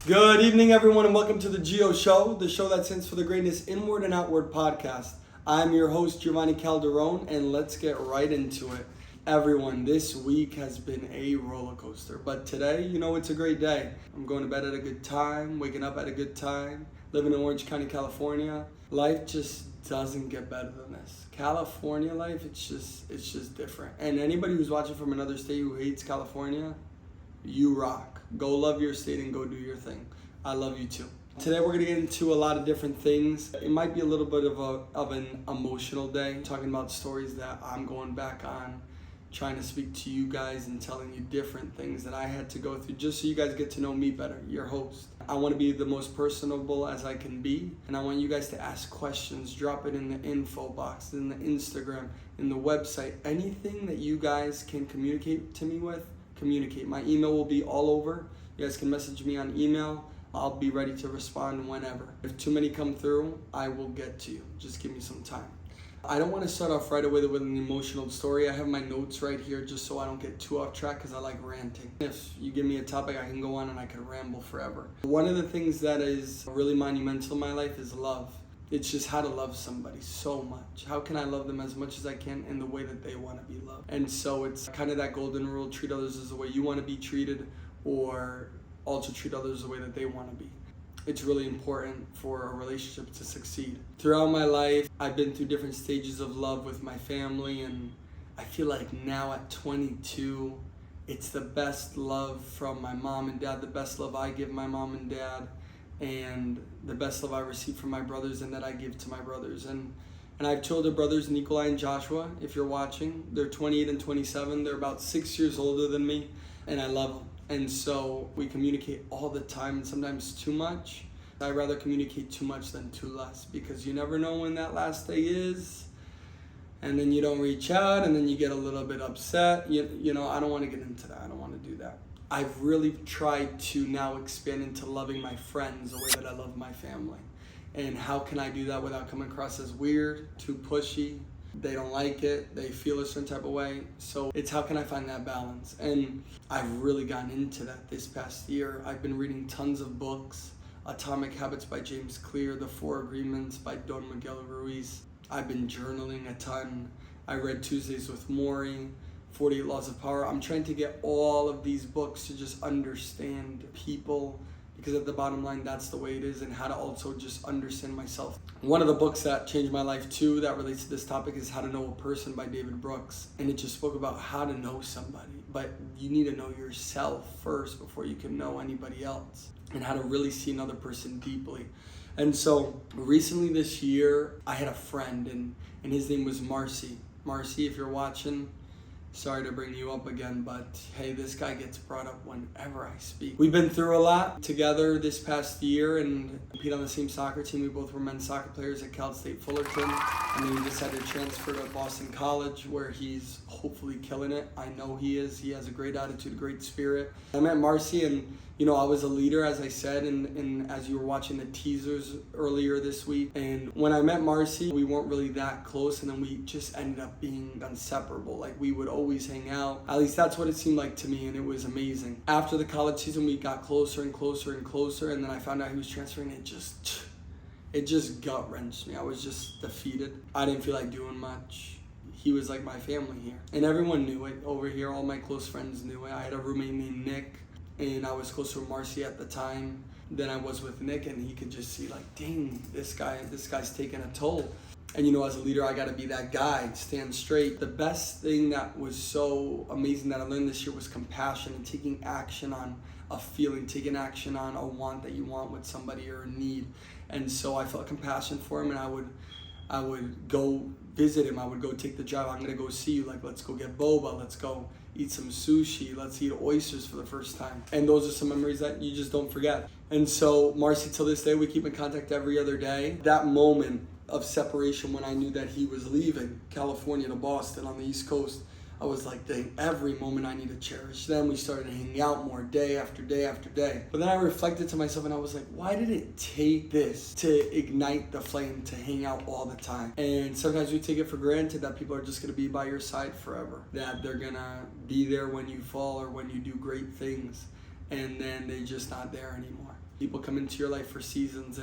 Good evening, everyone, and welcome to the G.I.O show, the show that stands for the Greatness Inward and Outward podcast. I'm your host, Giovanni Calderon, and let's get right into it. Everyone, this week has been a roller coaster, but today, it's a great day. I'm going to bed at a good time, waking up at a good time, living in Orange County, California. Life just doesn't get better than this. California life, it's just different. And anybody who's watching from another state who hates California, you rock. Go love your state and go do your thing. I love you too. Today we're gonna get into a lot of different things. It might be a little bit of an emotional day, talking about stories that I'm going back on, trying to speak to you guys and telling you different things that I had to go through just so you guys get to know me better, your host. I want to be the most personable as I can be, and I want you guys to ask questions, drop it in the info box, in the Instagram, in the website, anything that you guys can communicate to me with, communicate. My email will be all over. You guys can message me on email. I'll be ready to respond whenever. If too many come through, I will get to you. Just give me some time. I don't want to start off right away with an emotional story. I have my notes right here just so I don't get too off track because I like ranting. If you give me a topic, I can go on and I can ramble forever. One of the things that is really monumental in my life is love. It's just how to love somebody so much. How can I love them as much as I can in the way that they want to be loved? And so it's kind of that golden rule, treat others as the way you want to be treated, or also treat others the way that they want to be. It's really important for a relationship to succeed. Throughout my life, I've been through different stages of love with my family, and I feel like now at 22, it's the best love from my mom and dad, the best love I give my mom and dad, and the best love I receive from my brothers and that I give to my brothers. And I have two older brothers, Nikolai and Joshua, if you're watching. They're 28 and 27. They're about 6 years older than me, and I love them. And so we communicate all the time, and sometimes too much. I'd rather communicate too much than too less, because you never know when that last day is, and then you don't reach out, and then you get a little bit upset. I don't want to get into that. I don't want to do that. I've really tried to now expand into loving my friends the way that I love my family. And how can I do that without coming across as weird, too pushy? They don't like it, they feel a certain type of way. So it's how can I find that balance? And I've really gotten into that this past year. I've been reading tons of books. Atomic Habits by James Clear, The 4 Agreements by Don Miguel Ruiz. I've been journaling a ton. I read Tuesdays with Maury, 48 Laws of Power. I'm trying to get all of these books to just understand people, because at the bottom line, that's the way it is, and how to also just understand myself. One of the books that changed my life too, that relates to this topic, is How to Know a Person by David Brooks. And it just spoke about how to know somebody, but you need to know yourself first before you can know anybody else, and how to really see another person deeply. And so recently this year, I had a friend, and his name was Marcy. Marcy, if you're watching, sorry to bring you up again, but hey, this guy gets brought up whenever I speak. We've been through a lot together this past year and competed on the same soccer team. We both were men's soccer players at Cal State Fullerton, and then he decided to transfer to Boston College, where he's hopefully killing it. I know he is. He has a great attitude, a great spirit. I met Marcy, and I was a leader, as I said, and as you were watching the teasers earlier this week. And when I met Marcy, we weren't really that close, and then we just ended up being inseparable. Like, we would always hang out. At least that's what it seemed like to me, and it was amazing. After the college season, we got closer and closer and closer, and then I found out he was transferring. It just gut-wrenched me. I was just defeated. I didn't feel like doing much. He was like my family here, and everyone knew it over here. All my close friends knew it. I had a roommate named Nick, and I was closer with Marcy at the time than I was with Nick, and he could just see, like, dang, this guy's taking a toll. And as a leader, I got to be that guy, stand straight. The best thing that was so amazing that I learned this year was compassion, and taking action on a feeling, taking action on a want that you want with somebody, or a need. And so I felt compassion for him, and I would go visit him. I would go take the drive. I'm going to go see you. Like, let's go get boba. Let's go eat some sushi. Let's eat oysters for the first time. And those are some memories that you just don't forget. And so Marcy, till this day, we keep in contact every other day. That moment of separation when I knew that he was leaving California to Boston on the East Coast, I was like, dang, every moment I need to cherish. Then we started hanging out more day after day after day. But then I reflected to myself and I was like, why did it take this to ignite the flame to hang out all the time? And sometimes we take it for granted that people are just going to be by your side forever, that they're going to be there when you fall or when you do great things, and then they're just not there anymore. People come into your life for seasons,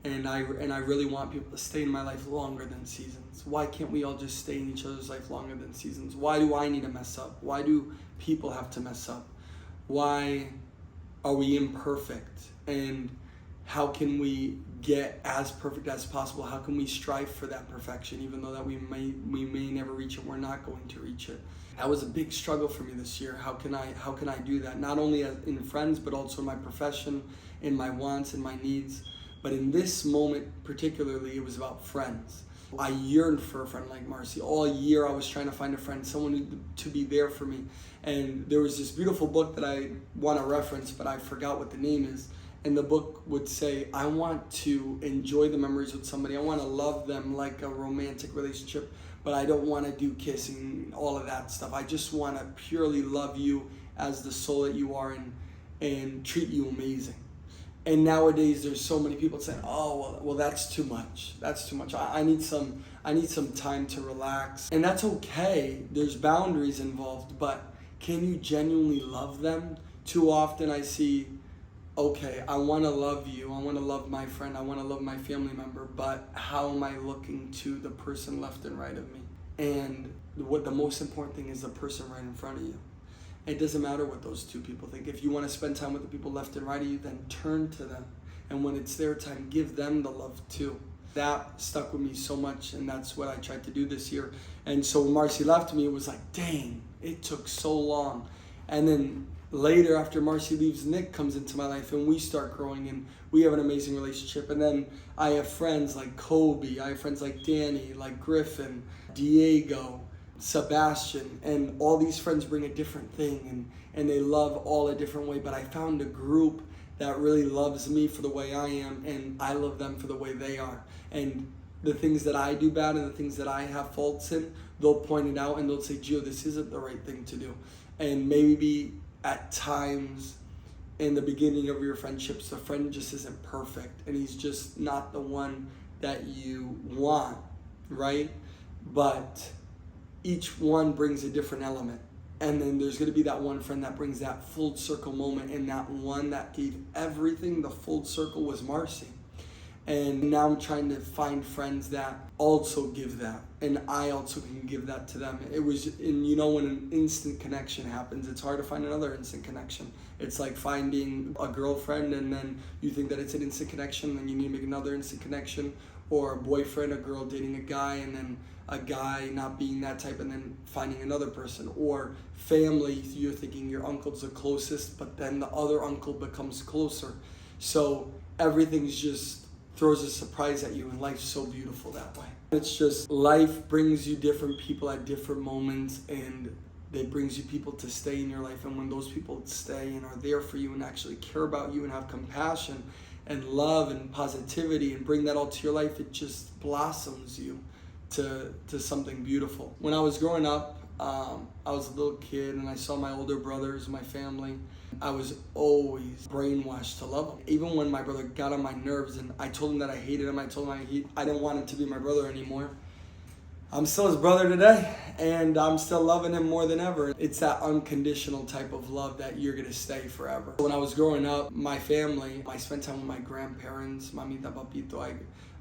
and I really want people to stay in my life longer than seasons. Why can't we all just stay in each other's life longer than seasons? Why do I need to mess up? Why do people have to mess up? Why are we imperfect? And how can we get as perfect as possible? How can we strive for that perfection, even though that we may never reach it? We're not going to reach it. That was a big struggle for me this year. How can I do that? Not only in friends, but also in my profession, in my wants and my needs. But in this moment particularly, it was about friends. I yearned for a friend like Marcy. All year I was trying to find a friend, someone to be there for me. And there was this beautiful book that I want to reference, but I forgot what the name is. And the book would say, I want to enjoy the memories with somebody. I want to love them like a romantic relationship, but I don't want to do kissing, all of that stuff. I just want to purely love you as the soul that you are and treat you amazing. And nowadays there's so many people saying, oh, well that's too much. That's too much. I need some time to relax. And that's okay. There's boundaries involved, but can you genuinely love them? Too often I see, okay, I want to love you. I want to love my friend. I want to love my family member, but how am I looking to the person left and right of me? And what the most important thing is the person right in front of you. It doesn't matter what those two people think. If you want to spend time with the people left and right of you, then turn to them. And when it's their time, give them the love too. That stuck with me so much, and that's what I tried to do this year. And so when Marcy left me, it was like, dang, it took so long. And then later, after Marcy leaves, Nick comes into my life, and we start growing, and we have an amazing relationship. And then I have friends like Kobe, I have friends like Danny, like Griffin, Diego, Sebastian, and all these friends bring a different thing, and they love all a different way. But I found a group that really loves me for the way I am, and I love them for the way they are. And the things that I do bad and the things that I have faults in, they'll point it out and they'll say, Gio, this isn't the right thing to do. And maybe at times in the beginning of your friendships, the friend just isn't perfect and he's just not the one that you want, right? But each one brings a different element. And then there's going to be that one friend that brings that full circle moment, and that one that gave everything, the full circle, was Marcy. And now I'm trying to find friends that also give that, and I also can give that to them. It was, and you know, when an instant connection happens, it's hard to find another instant connection. It's like finding a girlfriend and then you think that it's an instant connection, and you need to make another instant connection, or a boyfriend, a girl dating a guy, and then a guy not being that type, and then finding another person. Or family, you're thinking your uncle's the closest, but then the other uncle becomes closer. So everything's just throws a surprise at you, and life's so beautiful that way. It's just, life brings you different people at different moments, and it brings you people to stay in your life. And when those people stay and are there for you and actually care about you and have compassion and love and positivity and bring that all to your life, it just blossoms you to something beautiful. When I was growing up, I was a little kid and I saw my older brothers, my family. I was always brainwashed to love him. Even when my brother got on my nerves and I told him that I hated him, I told him I didn't want him to be my brother anymore. I'm still his brother today, and I'm still loving him more than ever. It's that unconditional type of love that you're gonna stay forever. When I was growing up, my family, I spent time with my grandparents, mamita, papito.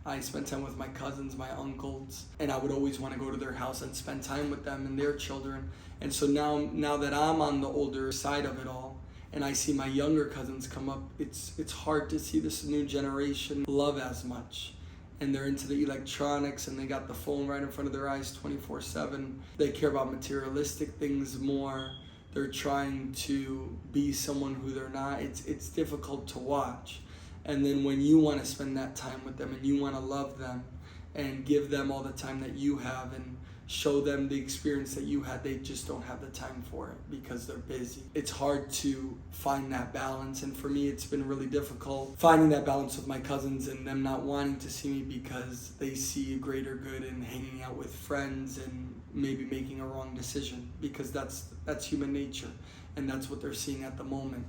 I spent time with my cousins, my uncles, and I would always want to go to their house and spend time with them and their children. And so now that I'm on the older side of it all, and I see my younger cousins come up, it's hard to see this new generation love as much. And they're into the electronics, and they got the phone right in front of their eyes 24/7. They care about materialistic things more. They're trying to be someone who they're not. It's difficult to watch. And then when you want to spend that time with them and you want to love them and give them all the time that you have and show them the experience that you had, they just don't have the time for it because they're busy. It's hard to find that balance, and for me it's been really difficult finding that balance with my cousins and them not wanting to see me because they see a greater good in hanging out with friends and maybe making a wrong decision, because that's human nature and that's what they're seeing at the moment.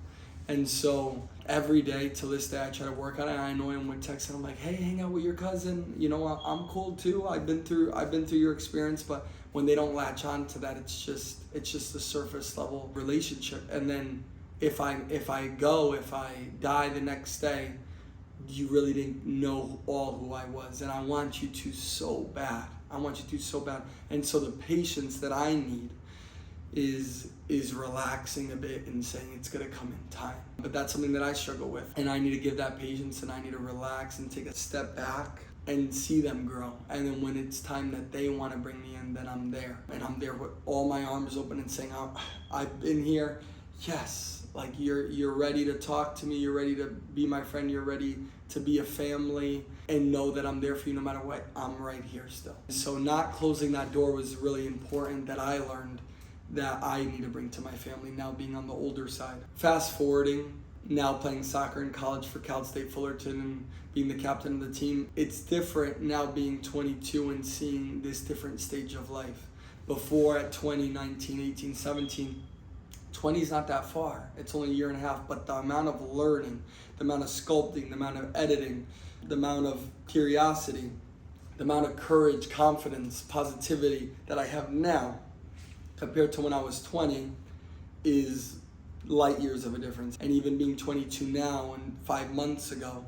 And so every day to this day, I try to work on it. I annoy him with texts, and I'm like, "Hey, hang out with your cousin. You know, I'm cool too. I've been through your experience." But when they don't latch on to that, it's just a surface level relationship. And then if I die the next day, you really didn't know all who I was, and I want you to so bad. I want you to so bad. And so the patience that I need is relaxing a bit and saying it's gonna come in time. But that's something that I struggle with, and I need to give that patience, and I need to relax and take a step back and see them grow. And then when it's time that they want to bring me in, then I'm there, and I'm there with all my arms open and saying, I've been here. Yes, like you're ready to talk to me, you're ready to be my friend, you're ready to be a family, and know that I'm there for you no matter what. I'm right here still. So not closing that door was really important, that I learned that I need to bring to my family now, being on the older side. Fast forwarding, now playing soccer in college for Cal State Fullerton and being the captain of the team. It's different now being 22 and seeing this different stage of life. Before at 20, 19, 18, 17, 20 is not that far. It's only a year and a half, but the amount of learning, the amount of sculpting, the amount of editing, the amount of curiosity, the amount of courage, confidence, positivity that I have now compared to when I was 20 is light years of a difference. And even being 22 now, and 5 months ago,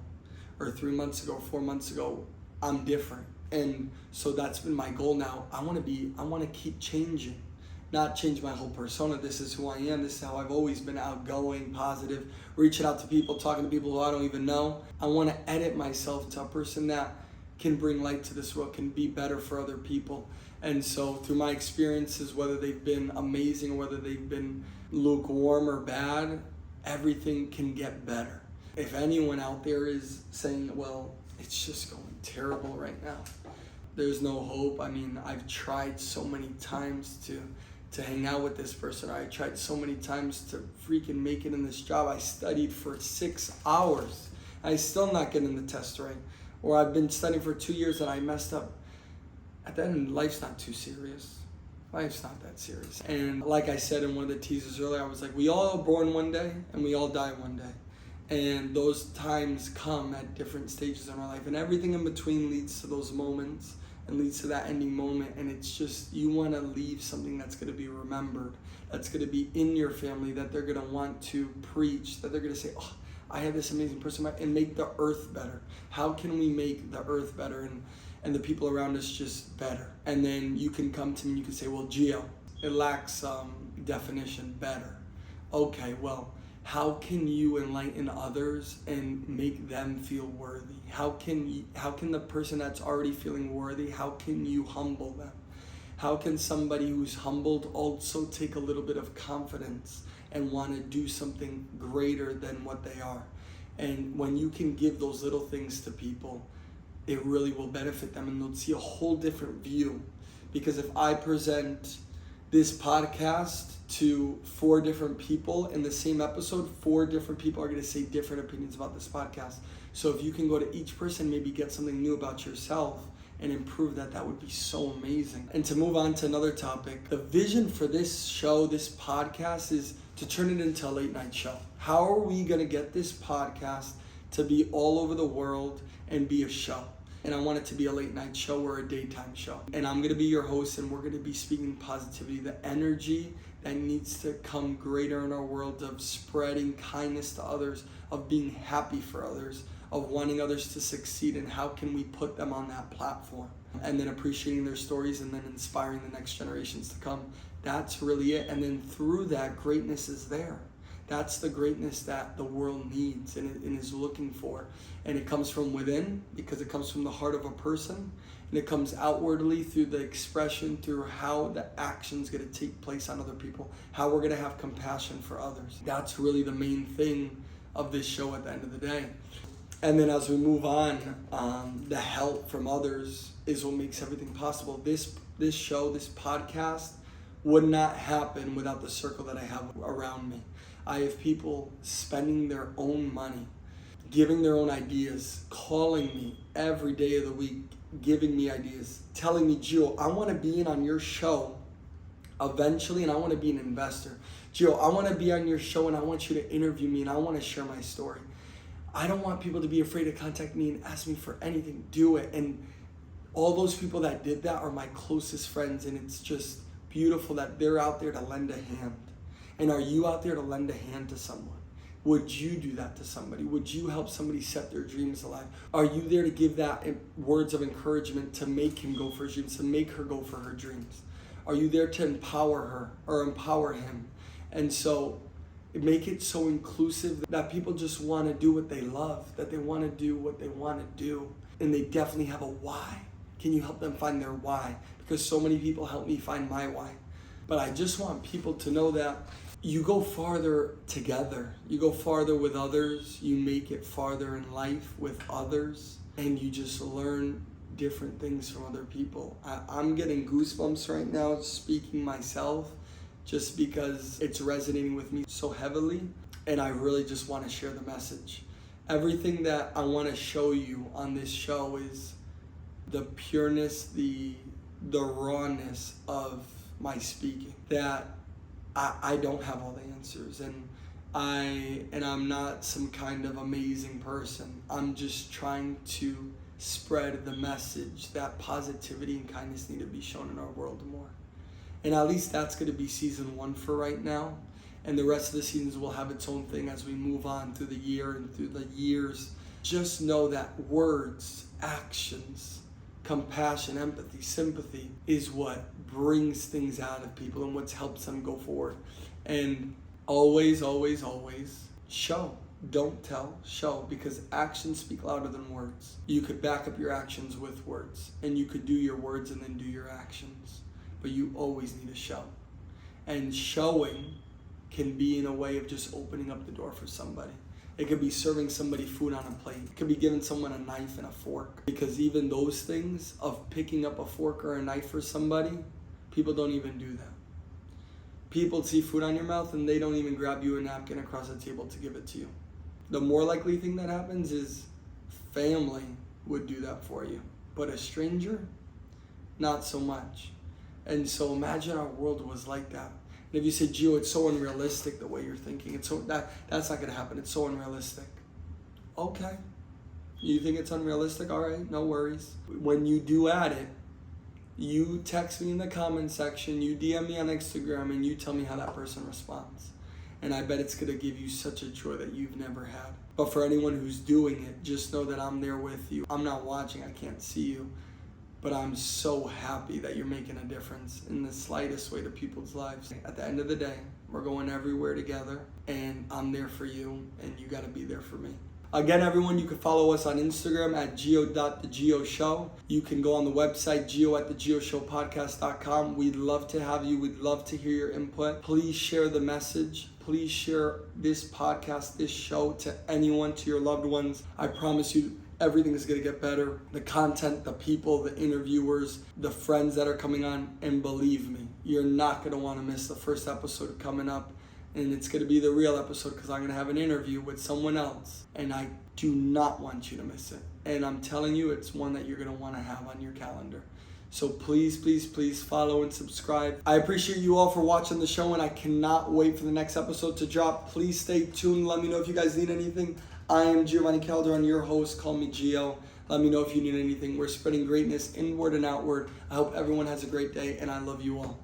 or 3 months ago, 4 months ago, I'm different. And so that's been my goal now. I want to keep changing, not change my whole persona. This is who I am. This is how I've always been: outgoing, positive, reaching out to people, talking to people who I don't even know. I want to edit myself to a person that can bring light to this world, can be better for other people. And so through my experiences, whether they've been amazing or whether they've been lukewarm or bad, everything can get better. If anyone out there is saying, well, it's just going terrible right now, there's no hope. I mean, I've tried so many times to hang out with this person. I tried so many times to freaking make it in this job. I studied for 6 hours. I still not getting the test right. Or I've been studying for 2 years and I messed up. At the end, life's not too serious. Life's not that serious. And like I said in one of the teasers earlier, I was like, we all are born one day and we all die one day. And those times come at different stages in our life. And everything in between leads to those moments and leads to that ending moment. And it's just, you want to leave something that's going to be remembered, that's going to be in your family, that they're going to want to preach, that they're going to say, oh, I had this amazing person, and make the earth better. How can we make the earth better and the people around us just better? And then you can come to me and you can say, well, G.I.O, it lacks definition, better. Okay, well, how can you enlighten others and make them feel worthy? How can the person that's already feeling worthy, how can you humble them? How can somebody who's humbled also take a little bit of confidence and want to do something greater than what they are? And when you can give those little things to people, it really will benefit them, and they'll see a whole different view. Because if I present this podcast to 4 different people in the same episode, 4 different people are going to say different opinions about this podcast. So if you can go to each person, maybe get something new about yourself and improve that, that would be so amazing. And to move on to another topic, the vision for this show, this podcast, is to turn it into a late night show. How are we going to get this podcast to be all over the world and be a show? And I want it to be a late night show or a daytime show. And I'm going to be your host, and we're going to be speaking positivity, the energy that needs to come greater in our world, of spreading kindness to others, of being happy for others, of wanting others to succeed, and how can we put them on that platform, and then appreciating their stories and then inspiring the next generations to come. That's really it. And then through that, greatness is there. That's the greatness that the world needs and is looking for. And it comes from within, because it comes from the heart of a person. And it comes outwardly through the expression, through how the action's going to take place on other people, how we're going to have compassion for others. That's really the main thing of this show at the end of the day. And then as we move on, the help from others is what makes everything possible. This show, this podcast, would not happen without the circle that I have around me. I have people spending their own money, giving their own ideas, calling me every day of the week, giving me ideas, telling me, Gio, I want to be in on your show eventually, and I want to be an investor. Gio, I want to be on your show, and I want you to interview me, and I want to share my story. I don't want people to be afraid to contact me and ask me for anything. Do it. And all those people that did that are my closest friends, and it's just beautiful that they're out there to lend a hand. And are you out there to lend a hand to someone? Would you do that to somebody? Would you help somebody set their dreams alive? Are you there to give that words of encouragement to make him go for his dreams, to make her go for her dreams? Are you there to empower her or empower him? And so make it so inclusive that people just want to do what they love, that they want to do what they want to do, and they definitely have a why. Can you help them find their why? Because so many people help me find my why. But I just want people to know that you go farther together. You go farther with others. You make it farther in life with others. And you just learn different things from other people. I'm getting goosebumps right now speaking myself just because it's resonating with me so heavily. And I really just want to share the message. Everything that I want to show you on this show is the pureness, the rawness of my speaking. That I don't have all the answers, and I'm not some kind of amazing person. I'm just trying to spread the message that positivity and kindness need to be shown in our world more. And at least that's going to be season 1 for right now. And the rest of the seasons will have its own thing as we move on through the year and through the years. Just know that words, actions, compassion, empathy, sympathy is what brings things out of people and what helps them go forward. And always, always, always show. Don't tell, show, because actions speak louder than words. You could back up your actions with words, and you could do your words and then do your actions. But you always need to show. And showing can be in a way of just opening up the door for somebody. It could be serving somebody food on a plate. It could be giving someone a knife and a fork. Because even those things of picking up a fork or a knife for somebody, people don't even do that. People see food on your mouth and they don't even grab you a napkin across the table to give it to you. The more likely thing that happens is family would do that for you. But a stranger, not so much. And so imagine our world was like that. And if you say, G.I.O, it's so unrealistic the way you're thinking. It's so that's not gonna happen. It's so unrealistic. Okay. You think it's unrealistic? All right, no worries. When you do add it, you text me in the comment section, you DM me on Instagram, and you tell me how that person responds. And I bet it's gonna give you such a joy that you've never had. But for anyone who's doing it, just know that I'm there with you. I'm not watching, I can't see you. But I'm so happy that you're making a difference in the slightest way to people's lives. At the end of the day, we're going everywhere together, and I'm there for you, and you gotta be there for me. Again, everyone, you can follow us on Instagram at G.I.O.TheGioShow. You can go on the website, G.I.O@theGioShowPodcast.com. We'd love to have you. We'd love to hear your input. Please share the message. Please share this podcast, this show to anyone, to your loved ones. I promise you, everything is going to get better. The content, the people, the interviewers, the friends that are coming on. And believe me, you're not going to want to miss the first episode coming up. And it's going to be the real episode because I'm going to have an interview with someone else. And I do not want you to miss it. And I'm telling you, it's one that you're going to want to have on your calendar. So please, please, please follow and subscribe. I appreciate you all for watching the show, and I cannot wait for the next episode to drop. Please stay tuned. Let me know if you guys need anything. I am Giovanni Calderon, your host. Call me G.I.O. Let me know if you need anything. We're spreading greatness inward and outward. I hope everyone has a great day, and I love you all.